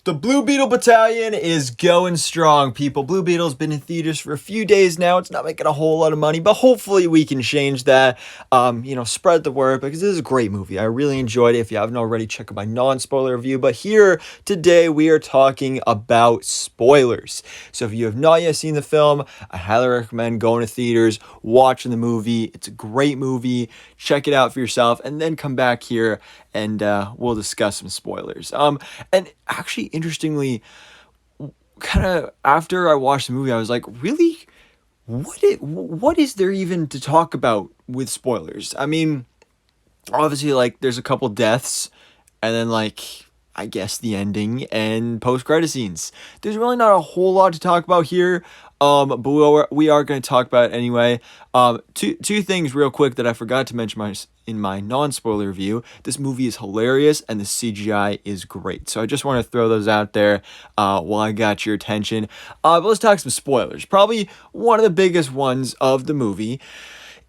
The Blue Beetle Battalion is going strong, people. Blue Beetle's been in theaters for a few days now. It's not making a whole lot of money, but hopefully we can change that. Spread the word because this is a great movie. I really enjoyed it. If you haven't already, check out my non-spoiler review. But here today we are talking about spoilers. So if you have not yet seen the film, I highly recommend going to theaters, watching the movie. It's a great movie. Check it out for yourself, and then come back here and we'll discuss some spoilers. And actually, interestingly, kind of after I watched the movie, I was like, really? What is there even to talk about with spoilers? I mean, obviously, like, there's a couple deaths, and then, like, I guess the ending and post-credit scenes. There's really not a whole lot to talk about here, but we are going to talk about it anyway. Two things real quick that I forgot to mention in my non-spoiler review. This movie is hilarious, and the CGI is great. So I just want to throw those out there while I got your attention. But let's talk some spoilers. Probably one of the biggest ones of the movie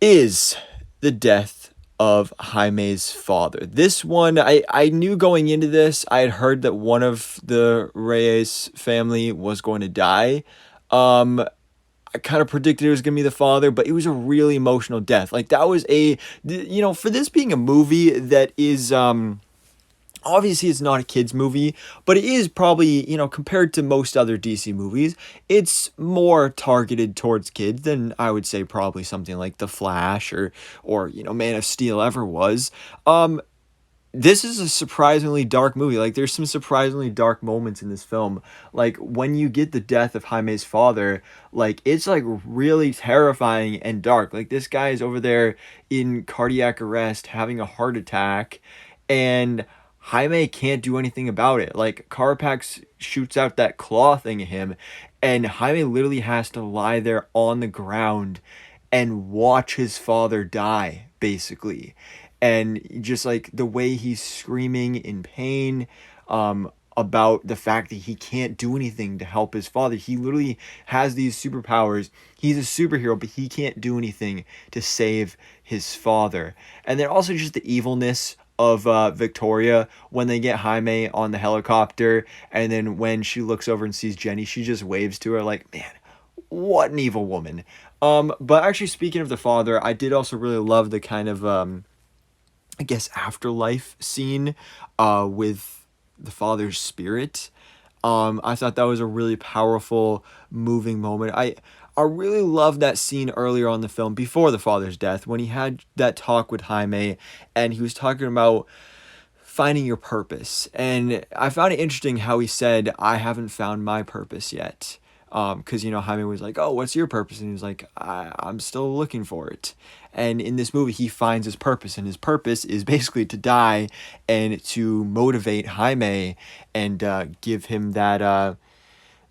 is the death of Jaime's father. This one, I knew going into this, I had heard that one of the Reyes family was going to die. I kind of predicted it was going to be the father, but it was a really emotional death. Like, that was for this being a movie that is, obviously it's not a kid's movie, but it is probably, compared to most other DC movies, it's more targeted towards kids than I would say probably something like The Flash or Man of Steel ever was. This is a surprisingly dark movie. Like, there's some surprisingly dark moments in this film. Like, when you get the death of Jaime's father, like, it's, like, really terrifying and dark. Like, this guy is over there in cardiac arrest, having a heart attack, and Jaime can't do anything about it. Like, Carapax shoots out that claw thing at him, and Jaime literally has to lie there on the ground and watch his father die, basically. And just, like, the way he's screaming in pain about the fact that he can't do anything to help his father. He literally has these superpowers. He's a superhero, but he can't do anything to save his father. And then also just the evilness of Victoria when they get Jaime on the helicopter, and then when she looks over and sees Jenny, she just waves to her. Like, man, what an evil woman. But actually, speaking of the father, I did also really love the kind of I guess afterlife scene with the father's spirit. I thought that was a really powerful, moving moment. I really loved that scene earlier on in the film, before the father's death, when he had that talk with Jaime, and he was talking about finding your purpose. And I found it interesting how he said, I haven't found my purpose yet. Because, Jaime was like, oh, what's your purpose? And he was like, I'm still looking for it. And in this movie, he finds his purpose. And his purpose is basically to die and to motivate Jaime and give him that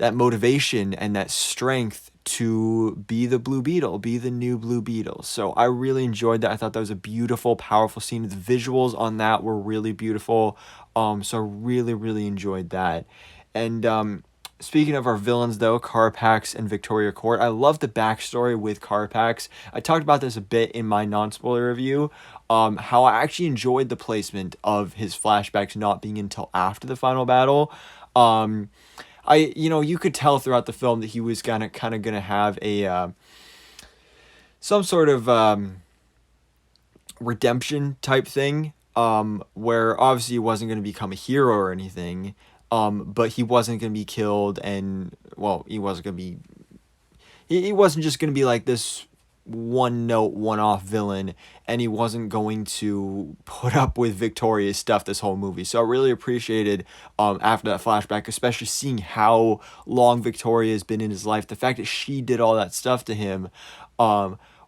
motivation and that strength to be the Blue Beetle, be the new Blue Beetle. So I really enjoyed that. I thought that was a beautiful, powerful scene. The visuals on that were really beautiful. So I really, really enjoyed that. And speaking of our villains, though, Carapax and Victoria Court, I love the backstory with Carapax. I talked about this a bit in my non-spoiler review, how I actually enjoyed the placement of his flashbacks not being until after the final battle. You could tell throughout the film that he was kind of gonna have a some sort of redemption type thing, where obviously he wasn't gonna become a hero or anything. But he wasn't going to be killed, and, well, he wasn't going to be, he wasn't just going to be like this one-note, one-off villain, and he wasn't going to put up with Victoria's stuff this whole movie. So I really appreciated, after that flashback, especially seeing how long Victoria has been in his life, the fact that she did all that stuff to him,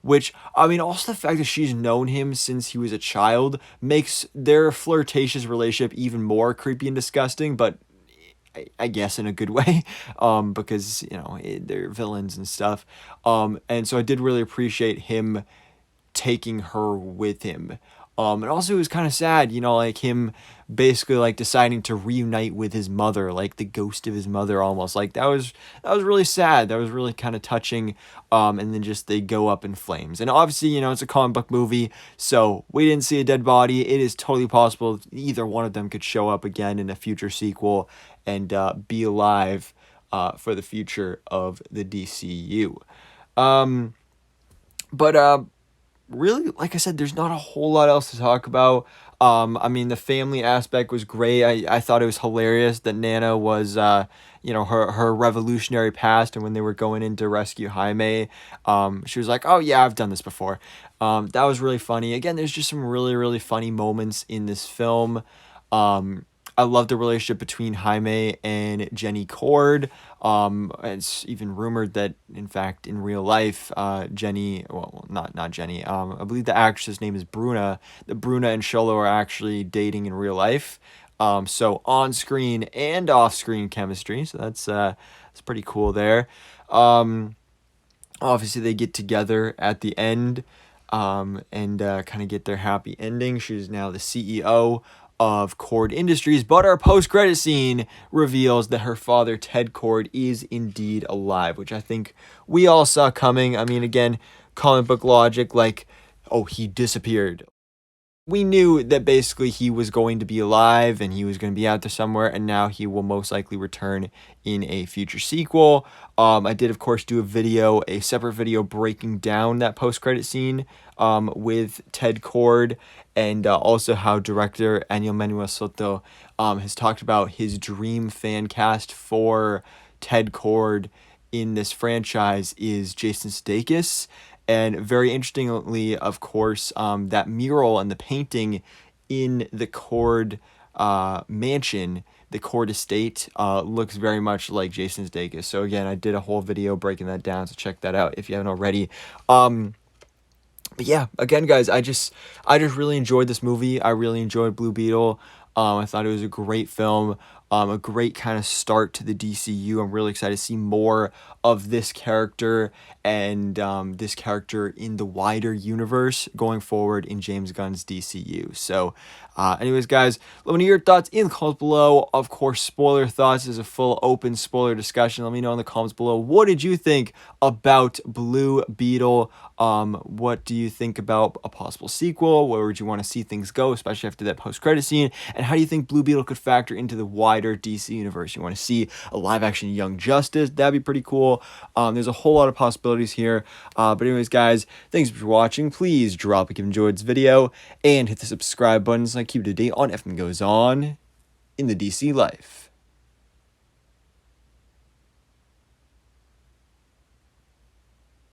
which, I mean, also the fact that she's known him since he was a child makes their flirtatious relationship even more creepy and disgusting, but I guess in a good way, because, they're villains and stuff. And so I did really appreciate him taking her with him. And also it was kind of sad, like him basically like deciding to reunite with his mother, like the ghost of his mother almost. Like that was really sad. That was really kind of touching. And then just they go up in flames. And obviously, it's a comic book movie, so we didn't see a dead body. It is totally possible either one of them could show up again in a future sequel and be alive for the future of the DCU. But really, like I said, there's not a whole lot else to talk about. I mean, the family aspect was great. I thought it was hilarious that Nana was, her revolutionary past, and when they were going in to rescue Jaime, she was like, "Oh yeah, I've done this before." That was really funny. Again, there's just some really, really funny moments in this film. I love the relationship between Jaime and Jenny Cord. It's even rumored that, in fact, in real life, Jenny, well, not Jenny. I believe the actress's name is Bruna. That Bruna and Sholo are actually dating in real life. So on screen and off screen chemistry. So that's pretty cool there. Obviously, they get together at the end, and kind of get their happy ending. She's now the CEO of Cord Industries, but our post-credit scene reveals that her father, Ted Cord, is indeed alive, which I think we all saw coming. I mean, again, comic book logic, like, oh, he disappeared. We knew that basically he was going to be alive and he was going to be out there somewhere, and now he will most likely return in a future sequel. I did, of course, do a separate video breaking down that post-credit scene with Ted Cord, and also how director Aniel Manuel Soto has talked about his dream fan cast for Ted Cord in this franchise is Jason Sudeikis. And very interestingly, of course, that mural and the painting in the Cord mansion, the Cord estate, looks very much like Jason Sudeikis. So again, I did a whole video breaking that down, so check that out if you haven't already. But yeah, again, guys, I just really enjoyed this movie. I really enjoyed Blue Beetle. I thought it was a great film, a great kind of start to the DCU. I'm really excited to see more of this character and this character in the wider universe going forward in James Gunn's DCU. So, anyways, guys, let me know your thoughts in the comments below. Of course, spoiler thoughts is a full open spoiler discussion. Let me know in the comments below. What did you think about Blue Beetle? What do you think about a possible sequel? Where would you want to see things go, especially after that post-credit scene? And how do you think Blue Beetle could factor into the wider DC universe? You want to see a live-action Young Justice? That'd be pretty cool. There's a whole lot of possibilities here. But anyways, guys, thanks for watching. Please drop a like if you enjoyed this video and hit the subscribe button so I keep you up to date on everything that goes on in the DC life.